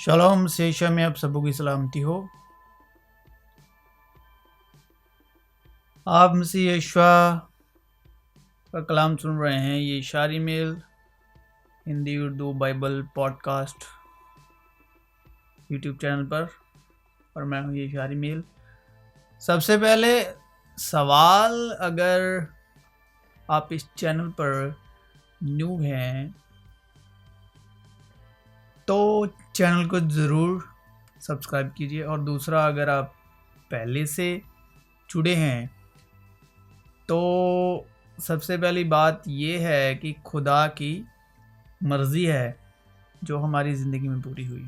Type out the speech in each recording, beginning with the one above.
शलोम सेशा में आप सबों की सलामती हो। आप मसीह यशवा का कलाम सुन रहे हैं। ये शारी मेल Hindi Urdu Bible podcast YouTube channel पर, और मैं हूँ ये शारी मेल। सबसे पहले सवाल, अगर आप इस चैनल पर न्यू हैं तो चैनल को ज़रूर सब्सक्राइब कीजिए, और दूसरा, अगर आप पहले से जुड़े हैं तो सबसे पहली बात ये है कि खुदा की मर्ज़ी है जो हमारी ज़िंदगी में पूरी हुई।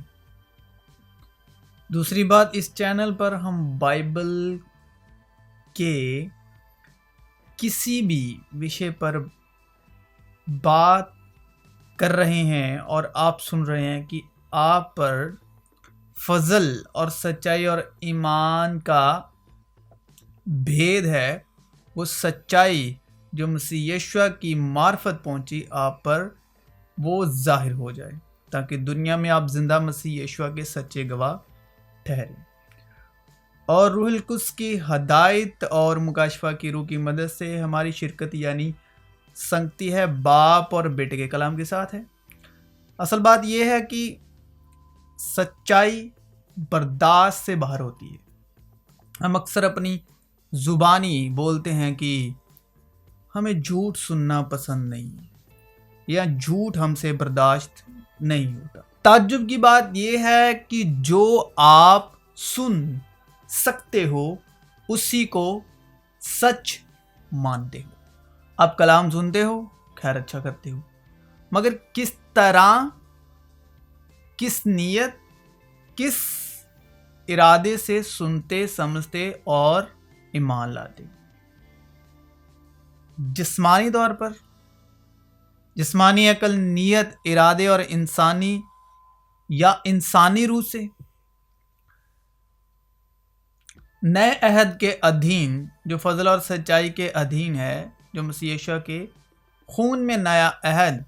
दूसरी बात, इस चैनल पर हम बाइबल के किसी भी विषय पर बात कर रहे हैं और आप सुन रहे हैं कि आप पर फजल और सच्चाई और ईमान का भेद है। वो सच्चाई जो मसीह यीशु की मार्फत पहुंची आप पर, वो जाहिर हो जाए, ताकि दुनिया में आप जिंदा मसीह यीशु के सच्चे गवाह ठहरें। और रूहुल कुद्स की हदायत और मुकाशफा की रूह की मदद से हमारी शिरकत यानी संगति है बाप और बेटे के कलाम के साथ है। असल बात यह है कि सच्चाई बर्दाश्त से बाहर होती है। हम अक्सर अपनी जुबानी बोलते हैं कि हमें झूठ सुनना पसंद नहीं है, या झूठ हमसे बर्दाश्त नहीं होता। ताज्जुब की बात यह है कि जो आप सुन सकते हो उसी को सच मानते हो। आप कलाम सुनते हो, खैर अच्छा करते हो, मगर किस तरह, किस नीयत, किस इरादे से सुनते, समझते और ईमान लाते। जिस्मानी तौर पर, जिस्मानी अकल, नीयत, इरादे और इंसानी या इंसानी रूह से। नए अहद के अधीन, जो फजल और सच्चाई के अधीन है, जो मसीह यीशु के खून में नया अहद।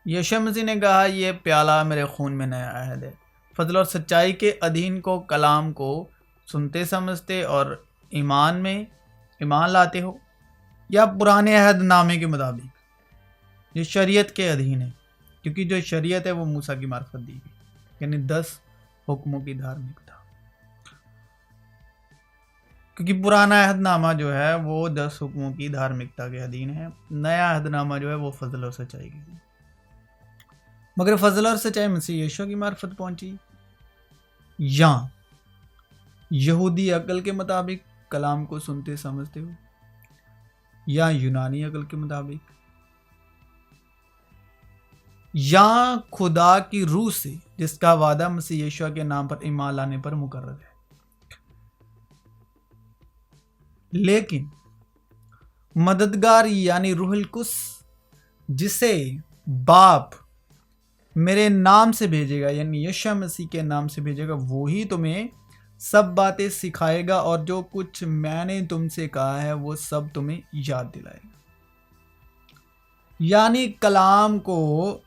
यीशु मसीह ने कहा, यह प्याला मेरे खून में नया अहद है। फजल और सच्चाई के अधीन को, कलाम को सुनते, समझते और ईमान लाते हो, या पुराने अहद नामे के मुताबिक जो शरीयत के अधीन है, क्योंकि जो शरीयत है वो मूसा की मार्फत दी गई, यानी 10 हुक्मों की धार्मिकता। क्योंकि पुराना अहदनामा जो है वो 10 हुक्मों की धार्मिकता के अधीन है, नया अहदनामा जो है वो फजल और सच्चाई के अधीन। मगर फजल और सच्चाई मसीह यीशु की मार्फत पहुंची, या यहूदी अकल के मुताबिक कलाम को सुनते समझते हो, या यूनानी अकल के मुताबिक, या खुदा की रूह से जिसका वादा मसीह यीशु के नाम पर ईमान लाने पर मुकर्रर है। लेकिन मददगार यानी रूहुल कुद्स, जिसे बाप मेरे नाम से भेजेगा, यानी यीशु मसीह के नाम से भेजेगा, वो ही तुम्हें सब बातें सिखाएगा और जो कुछ मैंने तुमसे कहा है वो सब तुम्हें याद दिलाएगा। यानी कलाम को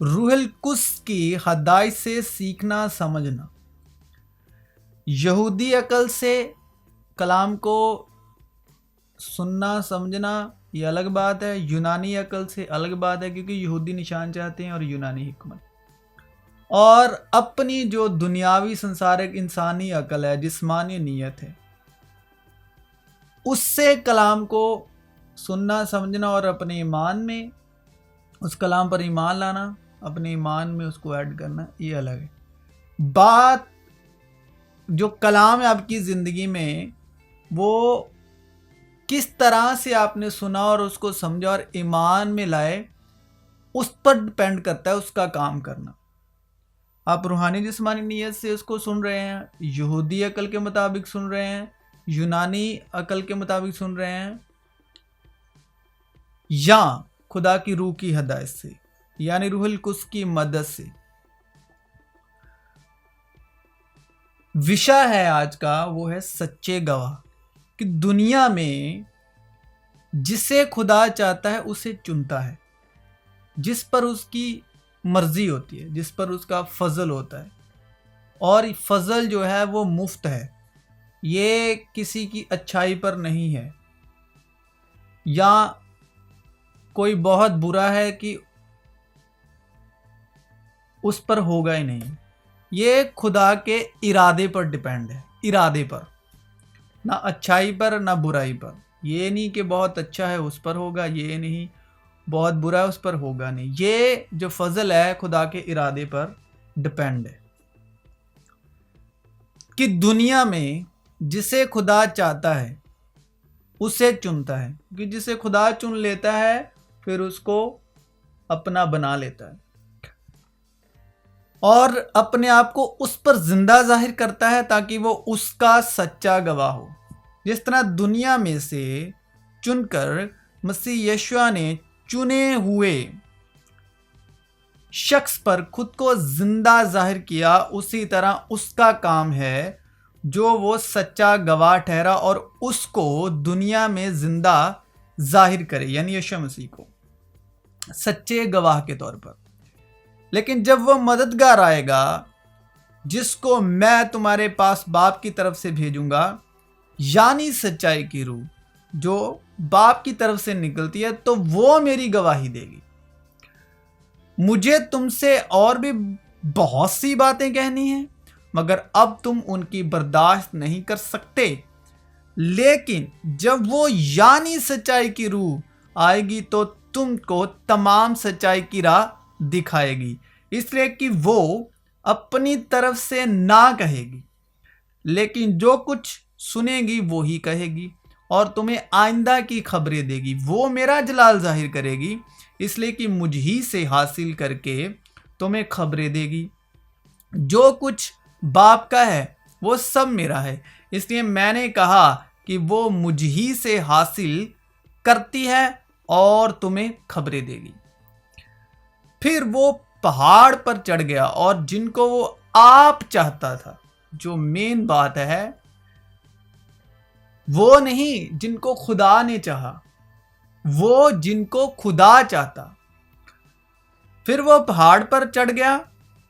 रूहुल कुद्स की हदायत से सीखना, समझना। यहूदी अकल से कलाम को सुनना, समझना ये अलग बात है, यूनानी अकल से अलग बात है, क्योंकि यहूदी निशान चाहते हैं और यूनानी हिकमत। और अपनी जो दुनियावी संसारिक इंसानी अकल है, जिस्मानी नीयत है, उससे कलाम को सुनना, समझना और अपने ईमान में उस कलाम पर ईमान लाना, अपने ईमान में उसको ऐड करना, ये अलग है बात। जो कलाम है आपकी ज़िंदगी में, वो किस तरह से आपने सुना और उसको समझा और ईमान में लाए, उस पर डिपेंड करता है उसका काम करना। आप रूहानी जिस्मानी नीयत से उसको सुन रहे हैं, यहूदी अकल के मुताबिक सुन रहे हैं, यूनानी अकल के मुताबिक सुन रहे हैं, या खुदा की रूह की हदायत से, यानी रूहुल कुद्स की मदद से। विषय है आज का वो है सच्चे गवाह, कि दुनिया में जिसे खुदा चाहता है उसे चुनता है, जिस पर उसकी मर्जी होती है, जिस पर उसका फजल होता है। और फजल जो है वो मुफ्त है, ये किसी की अच्छाई पर नहीं है या कोई बहुत बुरा है कि उस पर होगा ही नहीं। ये खुदा के इरादे पर डिपेंड है, इरादे पर, ना अच्छाई पर ना बुराई पर। ये नहीं कि बहुत अच्छा है उस पर होगा, ये नहीं बहुत बुरा है उस पर होगा नहीं। ये जो फजल है खुदा के इरादे पर डिपेंड है कि दुनिया में जिसे खुदा चाहता है उसे चुनता है, कि जिसे खुदा चुन लेता है फिर उसको अपना बना लेता है और अपने आप को उस पर जिंदा जाहिर करता है ताकि वो उसका सच्चा गवाह हो। जिस तरह दुनिया में से चुनकर मसीह यीशु ने चुने हुए शख्स पर खुद को जिंदा जाहिर किया, उसी तरह उसका काम है जो वो सच्चा गवाह ठहरा और उसको दुनिया में जिंदा जाहिर करे, यानी यीशु मसीह को सच्चे गवाह के तौर पर। लेकिन जब वो मददगार आएगा जिसको मैं तुम्हारे पास बाप की तरफ से भेजूंगा, यानी सच्चाई की रूह जो बाप की तरफ से निकलती है, तो वो मेरी गवाही देगी। मुझे तुमसे और भी बहुत सी बातें कहनी हैं, मगर अब तुम उनकी बर्दाश्त नहीं कर सकते। लेकिन जब वो यानी सच्चाई की रूह आएगी तो तुमको तमाम सच्चाई की राह दिखाएगी, इसलिए कि वो अपनी तरफ से ना कहेगी, लेकिन जो कुछ सुनेगी वो ही कहेगी और तुम्हें आइंदा की खबरें देगी। वो मेरा जलाल जाहिर करेगी, इसलिए कि मुझ ही से हासिल करके तुम्हें खबरें देगी। जो कुछ बाप का है वो सब मेरा है, इसलिए मैंने कहा कि वो मुझ ही से हासिल करती है और तुम्हें खबरें देगी। फिर वो पहाड़ पर चढ़ गया और जिनको वो आप चाहता था, जो मेन बात है, वो नहीं जिनको खुदा ने चाहा, वो जिनको खुदा चाहता। फिर वो पहाड़ पर चढ़ गया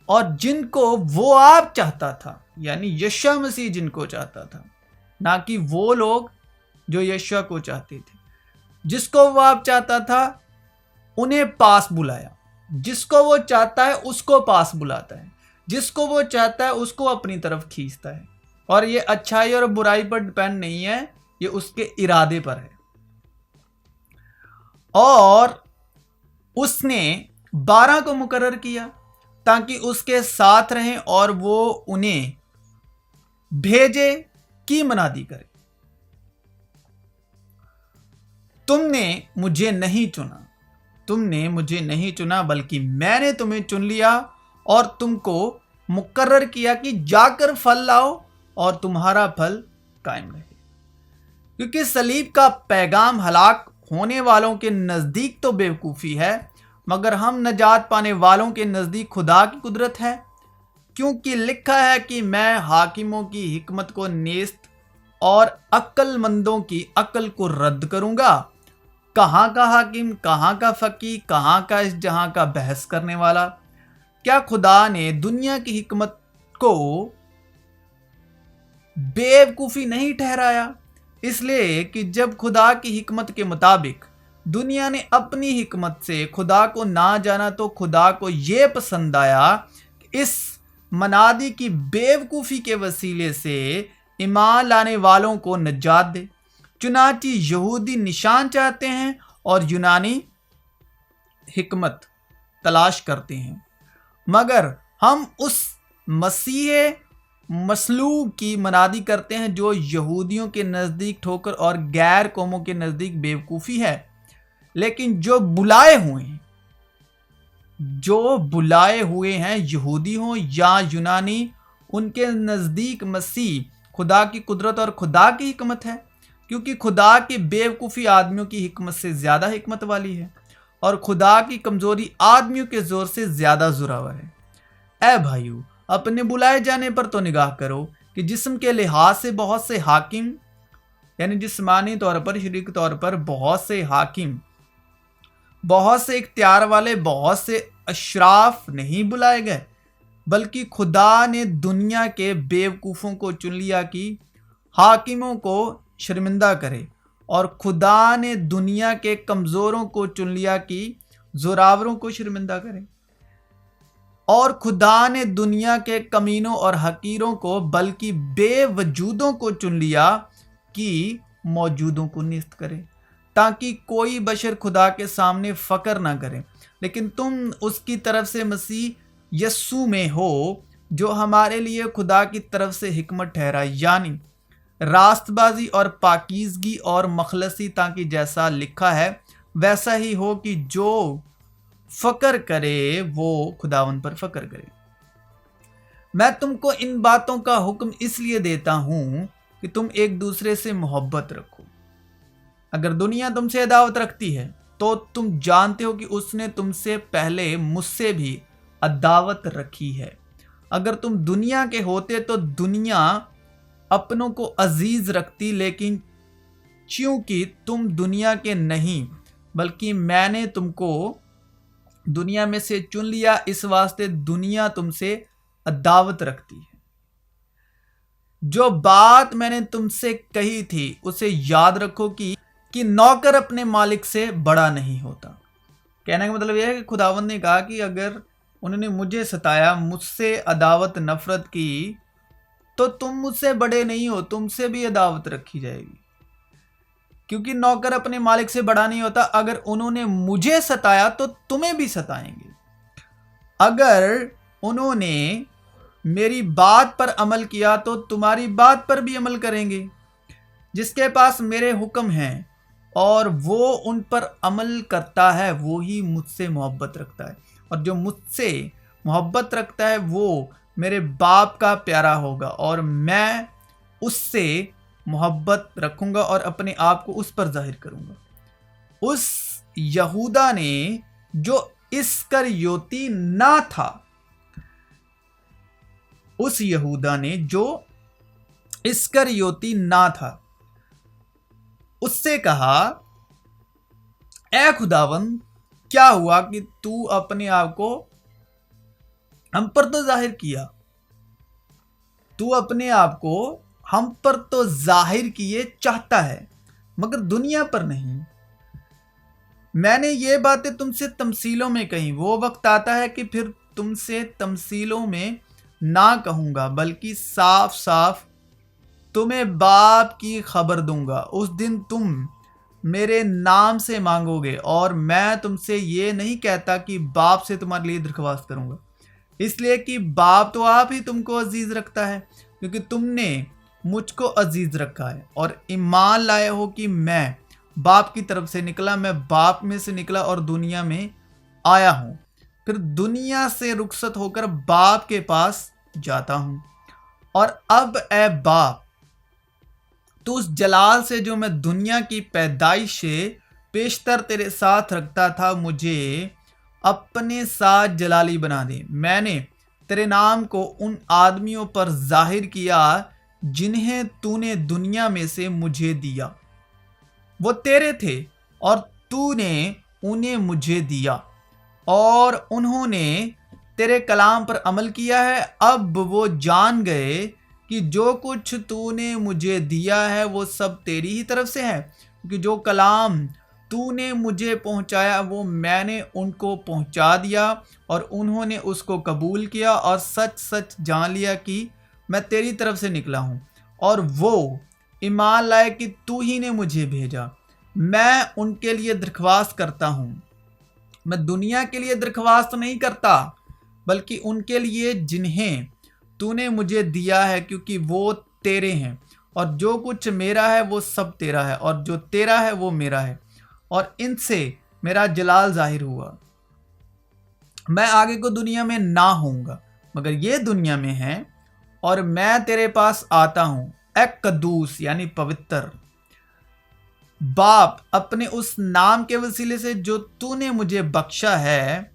और जिनको वो आप चाहता था, यानी यीशु मसीह जिनको चाहता था, ना कि वो लोग जो यीशु को चाहते थे। जिसको वो आप चाहता था उन्हें पास बुलाया। जिसको वो चाहता है उसको पास बुलाता है, जिसको वो चाहता है उसको अपनी तरफ खींचता है। और ये अच्छाई और बुराई पर डिपेंड नहीं है, ये उसके इरादे पर है। और उसने 12 को मुकर्रर किया ताकि उसके साथ रहें और वो उन्हें भेजे की मनादी करे। तुमने मुझे नहीं चुना, बल्कि मैंने तुम्हें चुन लिया और तुमको मुकर्रर किया कि जाकर फल लाओ और तुम्हारा फल कायम रहे। क्योंकि सलीब का पैगाम हलाक होने वालों के नजदीक तो बेवकूफ़ी है, मगर हम नजात पाने वालों के नजदीक खुदा की कुदरत है। क्योंकि लिखा है कि मैं हाकिमों की हिकमत को नेस्त और अक्लमंदों की अक्ल को रद्द करूंगा। कहाँ का हाकिम, कहाँ का फकीह, कहाँ का इस जहां का बहस करने वाला? क्या खुदा ने दुनिया की हिकमत को बेवकूफ़ी नहीं ठहराया? इसलिए कि जब खुदा की हिकमत के मुताबिक दुनिया ने अपनी हिकमत से खुदा को ना जाना, तो खुदा को यह पसंद आया कि इस मनादी की बेवकूफ़ी के वसीले से ईमान लाने वालों को नजात दे। चुनांचे यहूदी निशान चाहते हैं और यूनानी हिकमत तलाश करते हैं, मगर हम उस मसीह मसलूब की मनादी करते हैं जो यहूदियों के नज़दीक ठोकर और गैर कौमों के नज़दीक बेवकूफ़ी है। लेकिन जो बुलाए हुए हैं यहूदी हों या यूनानी, उनके नज़दीक मसीह खुदा की कुदरत और खुदा की हिकमत है। क्योंकि खुदा की बेवकूफ़ी आदमियों की हिकमत से ज़्यादा हिकमत वाली है और खुदा की कमज़ोरी आदमियों के ज़ोर से ज़्यादा ज़ोरावर है। ऐ भाइयों, अपने बुलाए जाने पर तो निगाह करो कि जिस्म के लिहाज से बहुत से हाकिम, यानी जिस्मानी तौर पर, शरीक तौर पर बहुत से हाकिम, बहुत से इख्तियार वाले, बहुत से अशराफ नहीं बुलाए गए, बल्कि खुदा ने दुनिया के बेवकूफ़ों को चुन लिया कि हाकिमों को शर्मिंदा करे, और खुदा ने दुनिया के कमज़ोरों को चुन लिया कि जोरावरों को शर्मिंदा करे, और खुदा ने दुनिया के कमीनों और हकीरों को, बल्कि बेवजूदों को चुन लिया कि मौजूदों को निस्त करे, ताकि कोई बशर खुदा के सामने फ़क्र ना करे। लेकिन तुम उसकी तरफ से मसीह यस्सु में हो, जो हमारे लिए खुदा की तरफ से हिकमत ठहरा, यानी रास्तबाजी और पाकीज़गी और मखलसी, ताकि जैसा लिखा है वैसा ही हो कि जो फ़क्र करे वो खुदावन पर फ़क्र करे। मैं तुमको इन बातों का हुक्म इसलिए देता हूँ कि तुम एक दूसरे से मोहब्बत रखो। अगर दुनिया तुमसे अदावत रखती है तो तुम जानते हो कि उसने तुमसे पहले मुझसे भी अदावत रखी है। अगर तुम दुनिया के होते तो दुनिया अपनों को अजीज रखती, लेकिन क्योंकि तुम दुनिया के नहीं बल्कि मैंने तुमको दुनिया में से चुन लिया, इस वास्ते दुनिया तुमसे अदावत रखती है। जो बात मैंने तुमसे कही थी उसे याद रखो कि नौकर अपने मालिक से बड़ा नहीं होता। कहने का मतलब यह है कि खुदावंद ने कहा कि अगर उन्होंने मुझे सताया, मुझसे अदावत नफरत की, तो तुम मुझसे बड़े नहीं हो, तुमसे भी अदावत रखी जाएगी। क्योंकि नौकर अपने मालिक से बड़ा नहीं होता। अगर उन्होंने मुझे सताया तो तुम्हें भी सताएंगे। अगर उन्होंने मेरी बात पर अमल किया तो तुम्हारी बात पर भी अमल करेंगे। जिसके पास मेरे हुक्म हैं और वो उन पर अमल करता है, वो ही मुझसे मोहब्बत रखता है, और जो मुझसे मोहब्बत रखता है वो मेरे बाप का प्यारा होगा, और मैं उससे मोहब्बत रखूंगा और अपने आप को उस पर जाहिर करूंगा। उस यहूदा ने जो इस्करियोती ना था, उस यहूदा ने जो इस्करियोती ना था, उससे कहा, ऐ खुदावंद, क्या हुआ कि तू अपने आप को हम पर तो जाहिर किया, तू अपने आप को हम पर तो जाहिर किए चाहता है, मगर दुनिया पर नहीं। मैंने ये बातें तुमसे तमसीलों में कही। वो वक्त आता है कि फिर तुमसे तमसीलों में ना कहूंगा, बल्कि साफ साफ तुम्हें बाप की खबर दूंगा। उस दिन तुम मेरे नाम से मांगोगे, और मैं तुमसे ये नहीं कहता कि बाप से तुम्हारे लिए दरख्वास्त करूंगा, इसलिए कि बाप तो आप ही तुमको अजीज रखता है, क्योंकि तुमने मुझको अजीज रखा है और ईमान लाए हो कि मैं बाप की तरफ से निकला, मैं बाप में से निकला और दुनिया में आया हूं, फिर दुनिया से रुखसत होकर बाप के पास जाता हूं। और अब ए बाप, तो उस जलाल से जो मैं दुनिया की पैदाइश से पेशतर तेरे साथ रखता था, मुझे अपने साथ जलाली बना दे। मैंने तेरे नाम को उन आदमियों पर जाहिर किया जिन्हें तूने दुनिया में से मुझे दिया। वो तेरे थे और तूने उन्हें मुझे दिया, और उन्होंने तेरे कलाम पर अमल किया है। अब वो जान गए कि जो कुछ तूने मुझे दिया है वो सब तेरी ही तरफ से है, क्योंकि जो कलाम तूने मुझे पहुंचाया वो मैंने उनको पहुंचा दिया, और उन्होंने उसको कबूल किया और सच सच जान लिया कि मैं तेरी तरफ से निकला हूं, और वो ईमान लाए कि तू ही ने मुझे भेजा। मैं उनके लिए दरख्वास्त करता हूं, मैं दुनिया के लिए दरख्वास्त नहीं करता, बल्कि उनके लिए जिन्हें तूने मुझे दिया है, क्योंकि वो तेरे हैं, और जो कुछ मेरा है वो सब तेरा है, और जो तेरा है वो मेरा है, और इनसे मेरा जलाल जाहिर हुआ। मैं आगे को दुनिया में ना होऊंगा, मगर ये दुनिया में है, और मैं तेरे पास आता हूं। ए कद्दूस यानी पवित्र बाप, अपने उस नाम के वसीले से जो तूने मुझे बख्शा है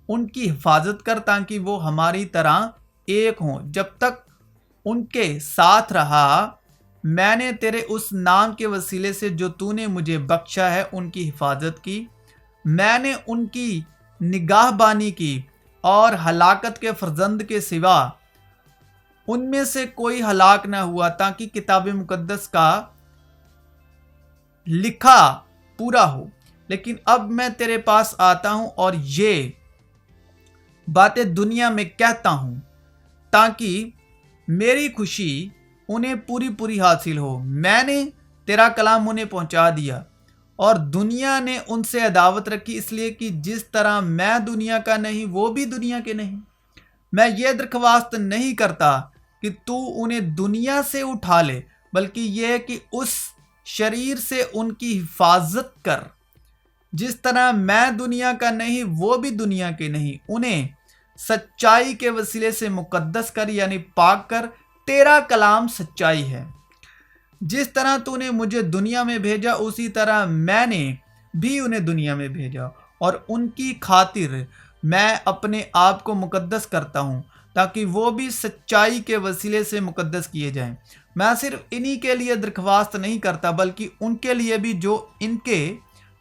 उनकी हिफाजत कर, ताकि वो हमारी तरह एक हों। जब तक उनके साथ रहा, मैंने तेरे उस नाम के वसीले से जो तूने मुझे बख्शा है उनकी हिफाजत की। मैंने उनकी निगाहबानी की और हलाकत के फर्जंद के सिवा उनमें से कोई हलाक ना हुआ, ताकि किताब मुकद्दस का लिखा पूरा हो। लेकिन अब मैं तेरे पास आता हूं और ये बातें दुनिया में कहता हूं, ताकि मेरी खुशी उन्हें पूरी पूरी हासिल हो। मैंने तेरा कलाम उन्हें पहुंचा दिया और दुनिया ने उनसे अदावत रखी, इसलिए कि जिस तरह मैं दुनिया का नहीं वो भी दुनिया के नहीं। मैं ये दरख्वास्त नहीं करता कि तू उन्हें दुनिया से उठा ले, बल्कि यह कि उस शरीर से उनकी हिफाजत कर। जिस तरह मैं दुनिया का नहीं वो भी दुनिया के नहीं, उन्हें सच्चाई के वसीले से मुकद्दस कर, यानी पाक कर। तेरा कलाम सच्चाई है। जिस तरह तूने मुझे दुनिया में भेजा, उसी तरह मैंने भी उन्हें दुनिया में भेजा, और उनकी खातिर मैं अपने आप को मुकद्दस करता हूं, ताकि वो भी सच्चाई के वसीले से मुकद्दस किए जाएं। मैं सिर्फ इन्हीं के लिए दरख्वास्त नहीं करता, बल्कि उनके लिए भी जो इनके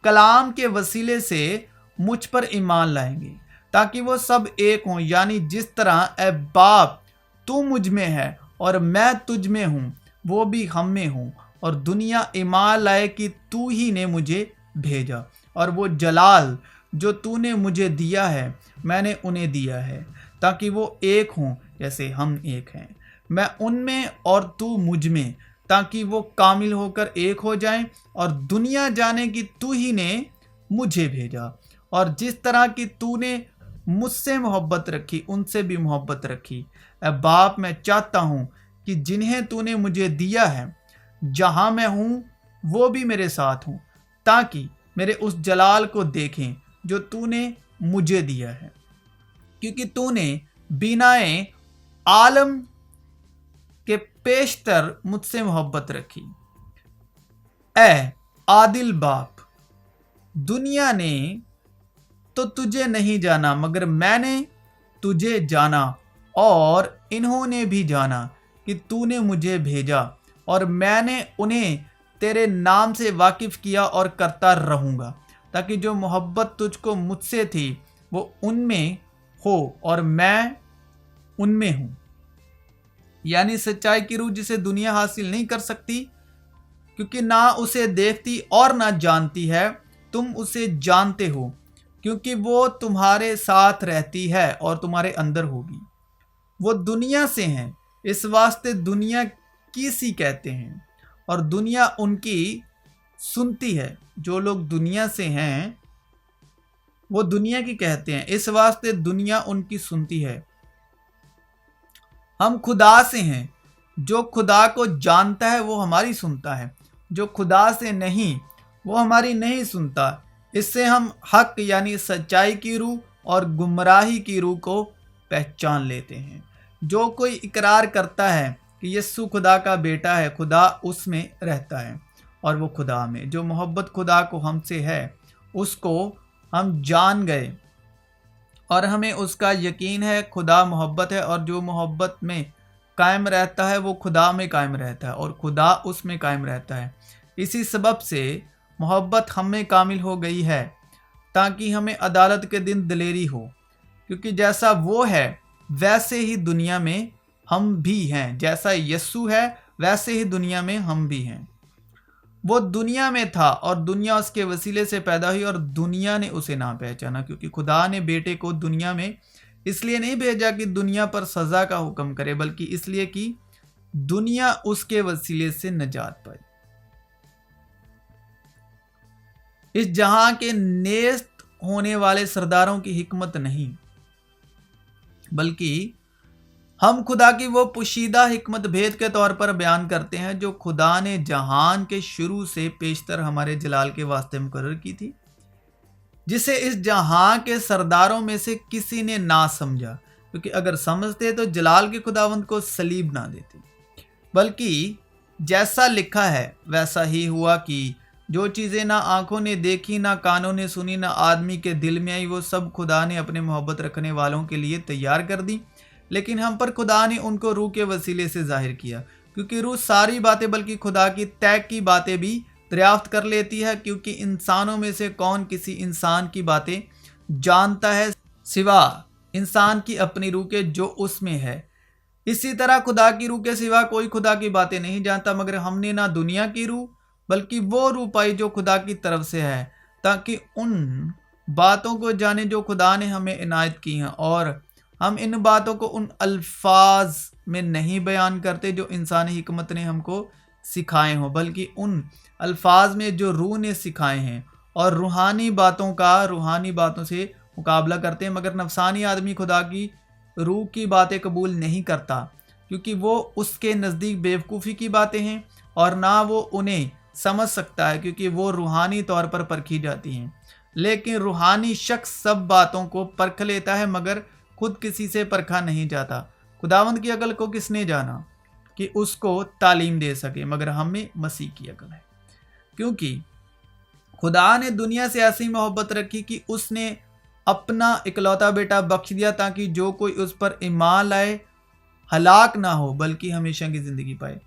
कलाम के वसीले से मुझ पर ईमान लाएंगे, ताकि वो सब एक हों। यानी जिस तरह ए बाप तू मुझ में है और मैं तुझ में हूँ, वो भी हम में हूँ, और दुनिया ईमान लाए कि तू ही ने मुझे भेजा। और वो जलाल जो तूने मुझे दिया है मैंने उन्हें दिया है, ताकि वो एक हों जैसे हम एक हैं। मैं उनमें और तू मुझ में, ताकि वो कामिल होकर एक हो जाएं, और दुनिया जाने कि तू ही ने मुझे भेजा। और जिस तरह की तूने मुझसे मोहब्बत रखी, उनसे भी मोहब्बत रखी। ऐ बाप, मैं चाहता हूँ कि जिन्हें तूने मुझे दिया है, जहाँ मैं हूँ वो भी मेरे साथ हूँ, ताकि मेरे उस जलाल को देखें जो तूने मुझे दिया है, क्योंकि तूने बिनाए आलम के पेशतर मुझसे मोहब्बत रखी। ऐ आदिल बाप, दुनिया ने तो तुझे नहीं जाना, मगर मैंने तुझे जाना, और इन्होंने भी जाना कि तूने मुझे भेजा, और मैंने उन्हें तेरे नाम से वाकिफ किया और करता रहूँगा, ताकि जो मोहब्बत तुझको मुझसे थी वो उनमें हो और मैं उनमें हूँ। यानी सच्चाई की रूह जिसे दुनिया हासिल नहीं कर सकती, क्योंकि ना उसे देखती और ना जानती है। तुम उसे जानते हो, क्योंकि वो तुम्हारे साथ रहती है और तुम्हारे अंदर होगी। वो दुनिया से हैं, इस वास्ते दुनिया की सी कहते हैं, और दुनिया उनकी सुनती है। जो लोग दुनिया से हैं वो दुनिया की कहते हैं, इस वास्ते दुनिया उनकी सुनती है। हम खुदा से हैं, जो खुदा को जानता है वो हमारी सुनता है, जो खुदा से नहीं वो हमारी नहीं सुनता। इससे हम हक यानी सच्चाई की रूह और गुमराही की रूह को पहचान लेते हैं। जो कोई इकरार करता है कि यीशु खुदा का बेटा है, खुदा उसमें रहता है और वो खुदा में। जो मोहब्बत खुदा को हमसे है उसको हम जान गए और हमें उसका यकीन है। खुदा मोहब्बत है, और जो मोहब्बत में कायम रहता है वो खुदा में कायम रहता है और खुदा उसमें कायम रहता है। इसी सबब से मोहब्बत हमें कामिल हो गई है, ताकि हमें अदालत के दिन दिलेरी हो, क्योंकि जैसा वो है वैसे ही दुनिया में हम भी हैं। जैसा यीशु है वैसे ही दुनिया में हम भी हैं। वो दुनिया में था और दुनिया उसके वसीले से पैदा हुई, और दुनिया ने उसे ना पहचाना, क्योंकि खुदा ने बेटे को दुनिया में इसलिए नहीं भेजा कि दुनिया पर सज़ा का हुक्म करे, बल्कि इसलिए कि दुनिया उसके वसीले से नजात पाए। इस जहां के नेस्त होने वाले सरदारों की हिकमत नहीं, बल्कि हम खुदा की वो पुशीदा हिकमत भेद के तौर पर बयान करते हैं, जो खुदा ने जहान के शुरू से पेशतर हमारे जलाल के वास्ते मुकर्रर की थी, जिसे इस जहां के सरदारों में से किसी ने ना समझा। क्योंकि अगर समझते तो जलाल के खुदावंद को सलीब ना देते, बल्कि जैसा लिखा है वैसा ही हुआ कि जो चीज़ें ना आंखों ने देखी, ना कानों ने सुनी, ना आदमी के दिल में आई, वो सब खुदा ने अपने मोहब्बत रखने वालों के लिए तैयार कर दी। लेकिन हम पर खुदा ने उनको रूह के वसीले से जाहिर किया, क्योंकि रूह सारी बातें बल्कि खुदा की तय की बातें भी दरियाफ्त कर लेती है। क्योंकि इंसानों में से कौन किसी इंसान की बातें जानता है सिवा इंसान की अपनी रूह के जो उसमें है। इसी तरह खुदा की रूह के सिवा कोई खुदा की बातें नहीं जानता, मगर हमने ना दुनिया की रूह बल्कि वो रूह पाई जो खुदा की तरफ से है, ताकि उन बातों को जाने जो खुदा ने हमें इनायत की हैं। और हम इन बातों को उन अल्फाज में नहीं बयान करते जो इंसानी हिकमत ने हमको सिखाए हों, बल्कि उन अल्फाज में जो रूह ने सिखाए हैं, और रूहानी बातों से मुकाबला करते हैं। मगर नफसानी आदमी खुदा की रूह की बातें कबूल नहीं करता, क्योंकि वो उसके नज़दीक बेवकूफ़ी की बातें हैं, और ना वो उन्हें समझ सकता है, क्योंकि वो रूहानी तौर पर परखी जाती हैं। लेकिन रूहानी शख्स सब बातों को परख लेता है, मगर खुद किसी से परखा नहीं जाता। खुदावंद की अकल को किसने जाना कि उसको तालीम दे सके, मगर हमें मसीह की अकल है। क्योंकि खुदा ने दुनिया से ऐसी मोहब्बत रखी कि उसने अपना इकलौता बेटा बख्श दिया, ताकि जो कोई उस पर ईमान लाए हलाक ना हो बल्कि हमेशा की ज़िंदगी पाए।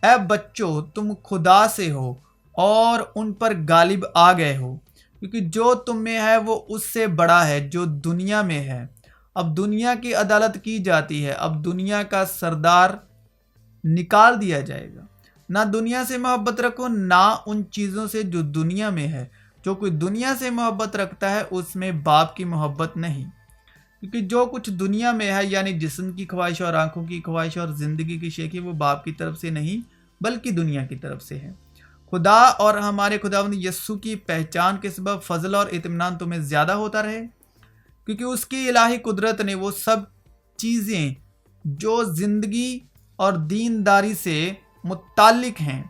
ऐ बच्चों, तुम खुदा से हो और उन पर गालिब आ गए हो, क्योंकि जो तुम में है वो उससे बड़ा है जो दुनिया में है। अब दुनिया की अदालत की जाती है, अब दुनिया का सरदार निकाल दिया जाएगा। ना दुनिया से मोहब्बत रखो, ना उन चीज़ों से जो दुनिया में है। जो कोई दुनिया से मोहब्बत रखता है उसमें बाप की मोहब्बत नहीं, क्योंकि जो कुछ दुनिया में है, यानी जिस्म की ख्वाहिश और आंखों की ख्वाहिश और ज़िंदगी की शेखी, वो बाप की तरफ से नहीं बल्कि दुनिया की तरफ से है। खुदा और हमारे खुदावंद यस्सु की पहचान के सबब फजल और इत्मीनान तुम्हें ज़्यादा होता रहे, क्योंकि उसकी इलाही कुदरत ने वो सब चीज़ें जो ज़िंदगी और दीनदारी से मुत्तालिक हैं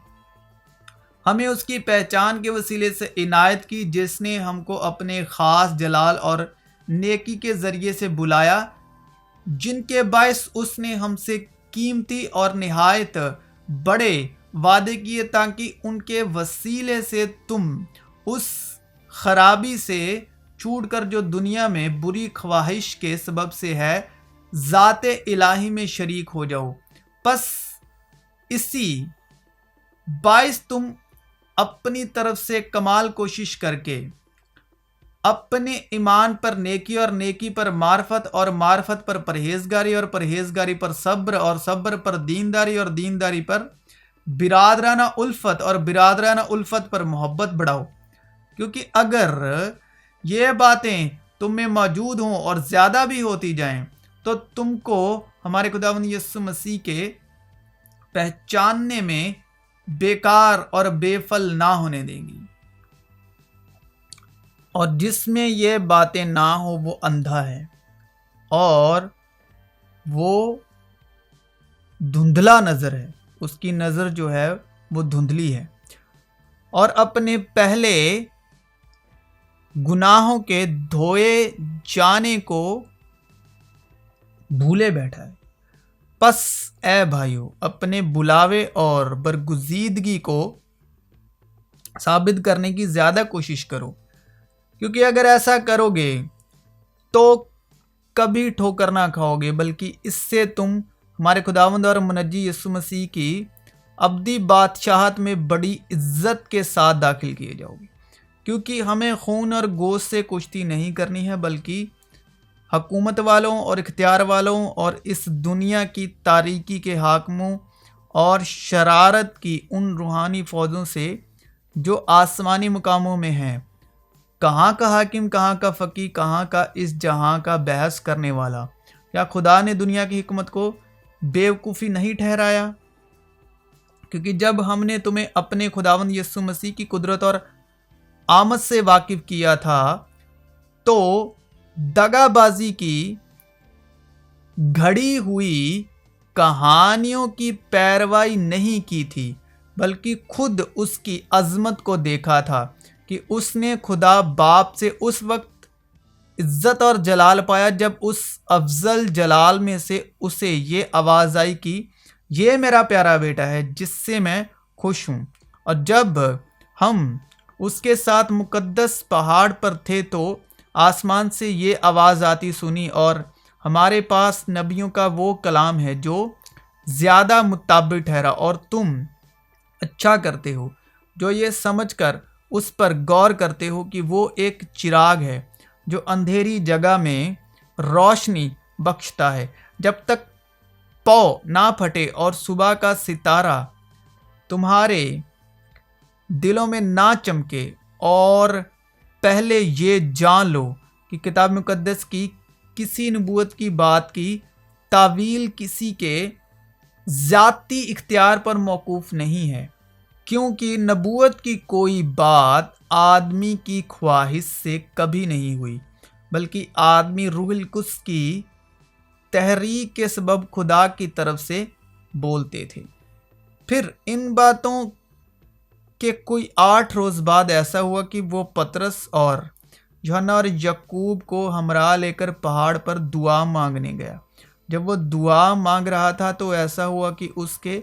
हमें उसकी पहचान के वसीले से इनायत की, जिसने हमको अपने ख़ास जलाल और नेकी के ज़रिए से बुलाया, जिनके बायस उसने हमसे कीमती और निहायत बड़े वादे किए, ताकि उनके वसीले से तुम उस खराबी से छूटकर जो दुनिया में बुरी ख्वाहिश के सबब से है, ज़ाते इलाही में शरीक हो जाओ। बस इसी बायस तुम अपनी तरफ से कमाल कोशिश करके अपने ईमान पर नेकी और नेकी पर मार्फत और मार्फत पर परहेजगारी और परहेजगारी पर सब्र और सब्र पर दीनदारी और दीनदारी पर बिरादराना उल्फत और बिरादराना उल्फत पर मोहब्बत बढ़ाओ। क्योंकि अगर ये बातें तुम में मौजूद हों और ज़्यादा भी होती जाएं, तो तुमको हमारे खुदावंद यीशु मसीह के पहचानने में बेकार और बेफल ना होने देंगी। और जिसमें ये बातें ना हो वो अंधा है और वो धुंधला नज़र है, उसकी नज़र जो है वो धुंधली है, और अपने पहले गुनाहों के धोए जाने को भूले बैठा है। बस ए भाइयों, अपने बुलावे और बरगुजीदगी को साबित करने की ज़्यादा कोशिश करो, क्योंकि अगर ऐसा करोगे तो कभी ठोकर ना खाओगे, बल्कि इससे तुम हमारे खुदावंद और मुनज्जी यीशु मसीह की अब्दी बादशाहत में बड़ी इज्जत के साथ दाखिल किए जाओगे। क्योंकि हमें खून और गोश्त से कुश्ती नहीं करनी है, बल्कि हकूमत वालों और इख्तियार वालों और इस दुनिया की तारीकी के हाकिमों और शरारत की उन रूहानी फ़ौजों से जो आसमानी मुकामों में हैं। कहाँ का हाकिम, कहाँ का फ़कीह, कहाँ का इस जहाँ का बहस करने वाला। क्या खुदा ने दुनिया की हिकमत को बेवकूफ़ी नहीं ठहराया? क्योंकि जब हमने तुम्हें अपने खुदावंद यीशु मसीह की कुदरत और आमद से वाकिफ़ किया था, तो दगाबाजी की घड़ी हुई कहानियों की पैरवाई नहीं की थी, बल्कि खुद उसकी अज़मत को देखा था कि उसने खुदा बाप से उस वक्त इज़्ज़त और जलाल पाया जब उस अफजल जलाल में से उसे ये आवाज़ आई कि ये मेरा प्यारा बेटा है जिससे मैं खुश हूँ। और जब हम उसके साथ मुकद्दस पहाड़ पर थे तो आसमान से ये आवाज़ आती सुनी, और हमारे पास नबियों का वो कलाम है जो ज़्यादा मुताबिक ठहरा, और तुम अच्छा करते हो जो ये समझकर उस पर गौर करते हो कि वो एक चिराग है जो अंधेरी जगह में रोशनी बख्शता है। जब तक पौ ना फटे और सुबह का सितारा तुम्हारे दिलों में ना चमके, और पहले ये जान लो कि किताब मुकद्दस की किसी नबूवत की बात की तावील किसी के ज़ाती इख्तियार पर मौकूफ़ नहीं है, क्योंकि नबूवत की कोई बात आदमी की ख्वाहिश से कभी नहीं हुई, बल्कि आदमी रूहुल कुद्स की तहरीक के सबब खुदा की तरफ से बोलते थे। फिर इन बातों के कोई 8 रोज़ बाद ऐसा हुआ कि वो पतरस और यूहन्ना और याकूब को हमरा लेकर पहाड़ पर दुआ मांगने गया। जब वो दुआ मांग रहा था तो ऐसा हुआ कि उसके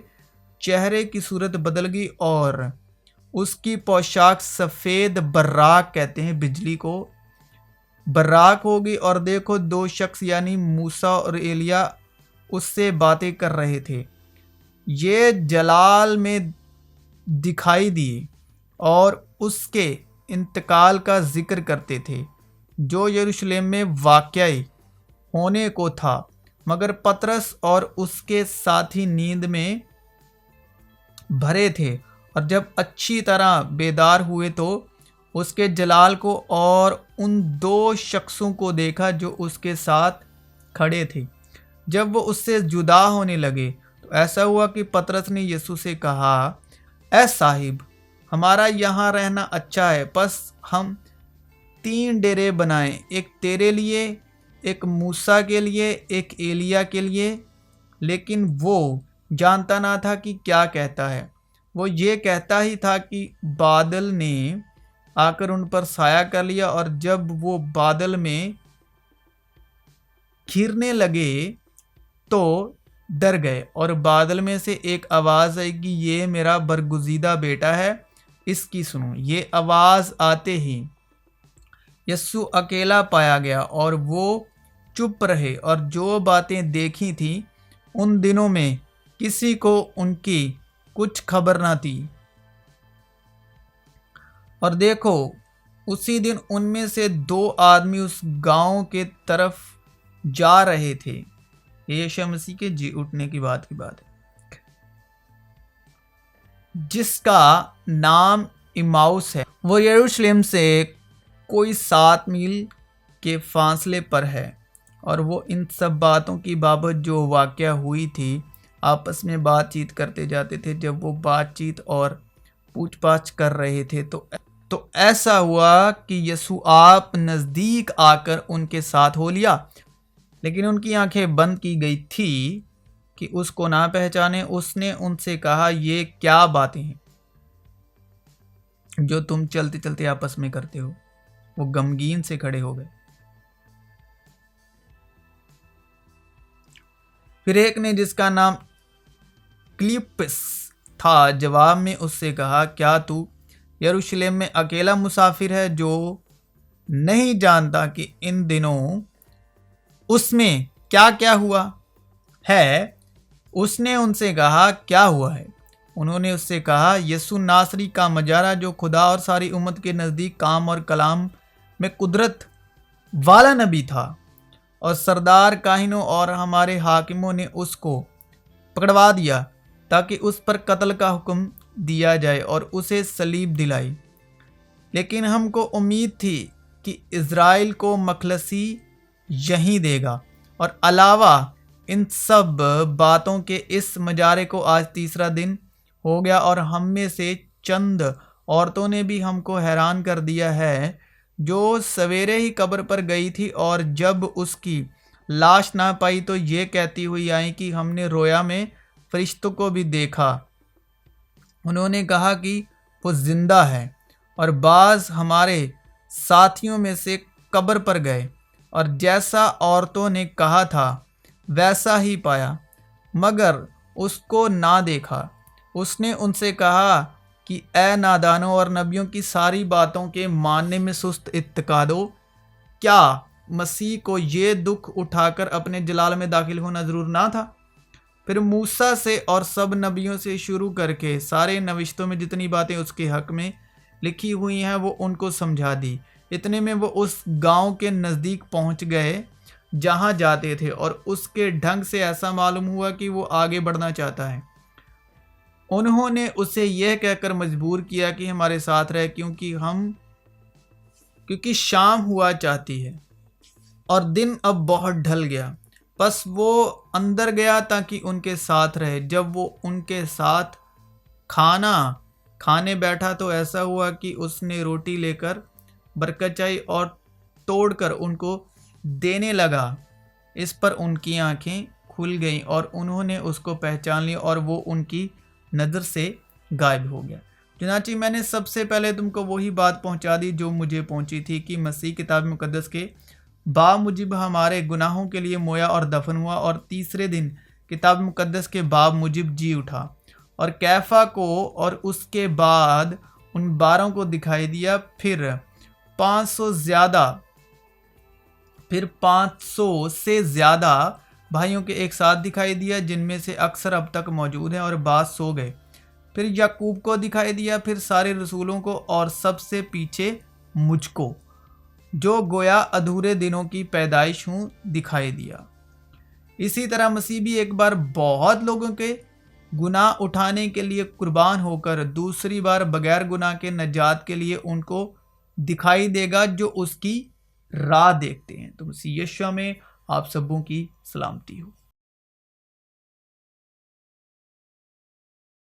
चेहरे की सूरत बदल गई और उसकी पोशाक सफ़ेद बर्राक, कहते हैं बिजली को, बर्राक हो गई। और देखो 2 शख्स यानी मूसा और एलिया उससे बातें कर रहे थे। ये जलाल में दिखाई दिए और उसके इंतकाल का जिक्र करते थे जो यरूशलेम में वाक़या होने को था। मगर पतरस और उसके साथी नींद में भरे थे, और जब अच्छी तरह बेदार हुए तो उसके जलाल को और उन 2 शख्सों को देखा जो उसके साथ खड़े थे। जब वो उससे जुदा होने लगे तो ऐसा हुआ कि पतरस ने यीशु से कहा, ऐ साहिब, हमारा यहाँ रहना अच्छा है, बस हम 3 डेरे बनाएं, एक तेरे लिए, एक मूसा के लिए, एक एलिया के लिए। लेकिन वो जानता ना था कि क्या कहता है। वो ये कहता ही था कि बादल ने आकर उन पर साया कर लिया, और जब वो बादल में घिरने लगे तो डर गए। और बादल में से एक आवाज़ आई कि ये मेरा बरगुजीदा बेटा है, इसकी सुनो। ये आवाज़ आते ही यीशु अकेला पाया गया और वो चुप रहे, और जो बातें देखी थी उन दिनों में किसी को उनकी कुछ खबर ना थी। और देखो, उसी दिन उनमें से 2 आदमी उस गांव के तरफ जा रहे थे। यीशु मसीह के जी उठने की बात है, जिसका नाम इमाउस है। वो यरूशलेम से कोई 7 मील के फासले पर है। और वो इन सब बातों की बाबत जो वाक़या हुई थी आपस में बातचीत करते जाते थे। जब वो बातचीत और पूछताछ कर रहे थे तो ऐसा हुआ कि यीशु आप नज़दीक आकर उनके साथ हो लिया, लेकिन उनकी आंखें बंद की गई थी कि उसको ना पहचाने। उसने उनसे कहा, ये क्या बातें हैं जो तुम चलते चलते आपस में करते हो? वो गमगीन से खड़े हो गए। फिर एक ने, जिसका नाम क्लियोपस था, जवाब में उससे कहा, क्या तू यरूशलेम में अकेला मुसाफिर है जो नहीं जानता कि इन दिनों उसमें क्या क्या हुआ है? उसने उनसे कहा, क्या हुआ है? उन्होंने उससे कहा, यीशु नासरी का मजारा, जो खुदा और सारी उम्मत के नज़दीक काम और कलाम में कुदरत वाला नबी था, और सरदार काहिनों और हमारे हाकिमों ने उसको पकड़वा दिया ताकि उस पर कत्ल का हुक्म दिया जाए और उसे सलीब दिलाई। लेकिन हमको उम्मीद थी कि इज़राइल को मखलसी यहीं देगा। और अलावा इन सब बातों के इस मजारे को आज 3रा दिन हो गया, और हम में से चंद औरतों ने भी हमको हैरान कर दिया है, जो सवेरे ही कब्र पर गई थी, और जब उसकी लाश ना पाई तो ये कहती हुई आई कि हमने रोया में फरिश्तों को भी देखा। उन्होंने कहा कि वो जिंदा है। और बाज हमारे साथियों में से कब्र पर गए, और जैसा औरतों ने कहा था वैसा ही पाया, मगर उसको ना देखा। उसने उनसे कहा कि ए नादानों और नबियों की सारी बातों के मानने में सुस्त इत्तेकादो, क्या मसीह को ये दुख उठाकर अपने जलाल में दाखिल होना ज़रूर ना था? फिर मूसा से और सब नबियों से शुरू करके सारे नविश्तों में जितनी बातें उसके हक में लिखी हुई हैं वो उनको समझा दी। इतने में वो उस गांव के नज़दीक पहुंच गए जहां जाते थे, और उसके ढंग से ऐसा मालूम हुआ कि वो आगे बढ़ना चाहता है। उन्होंने उसे यह कहकर मजबूर किया कि हमारे साथ रहे, क्योंकि शाम हुआ चाहती है और दिन अब बहुत ढल गया। बस वो अंदर गया ताकि उनके साथ रहे। जब वो उनके साथ खाना खाने बैठा तो ऐसा हुआ कि उसने रोटी लेकर बरकचाई और तोड़कर उनको देने लगा। इस पर उनकी आंखें खुल गईं और उन्होंने उसको पहचान लिया और वो उनकी नज़र से गायब हो गया। चुनांचे मैंने सबसे पहले तुमको वही बात पहुंचा दी जो मुझे पहुंची थी कि मसीह किताब मुकद्दस के बामुजिब हमारे गुनाहों के लिए मोया और दफन हुआ, और तीसरे दिन किताब मुकद्दस के बामुजिब जी उठा और कैफा को और उसके बाद उन 12 को दिखाई दिया। फिर 500 से ज़्यादा भाइयों के एक साथ दिखाई दिया, जिनमें से अक्सर अब तक मौजूद हैं और बाद सो गए। फिर याकूब को दिखाई दिया, फिर सारे रसूलों को, और सबसे पीछे मुझको, जो गोया अधूरे दिनों की पैदाइश हूँ, दिखाई दिया। इसी तरह मसीह भी एक बार बहुत लोगों के गुनाह उठाने के लिए कुर्बान होकर दूसरी बार बगैर गुनाह के नजात के लिए उनको दिखाई देगा जो उसकी राह देखते हैं। तो मसीह यीशु में आप सबों की सलामती हो।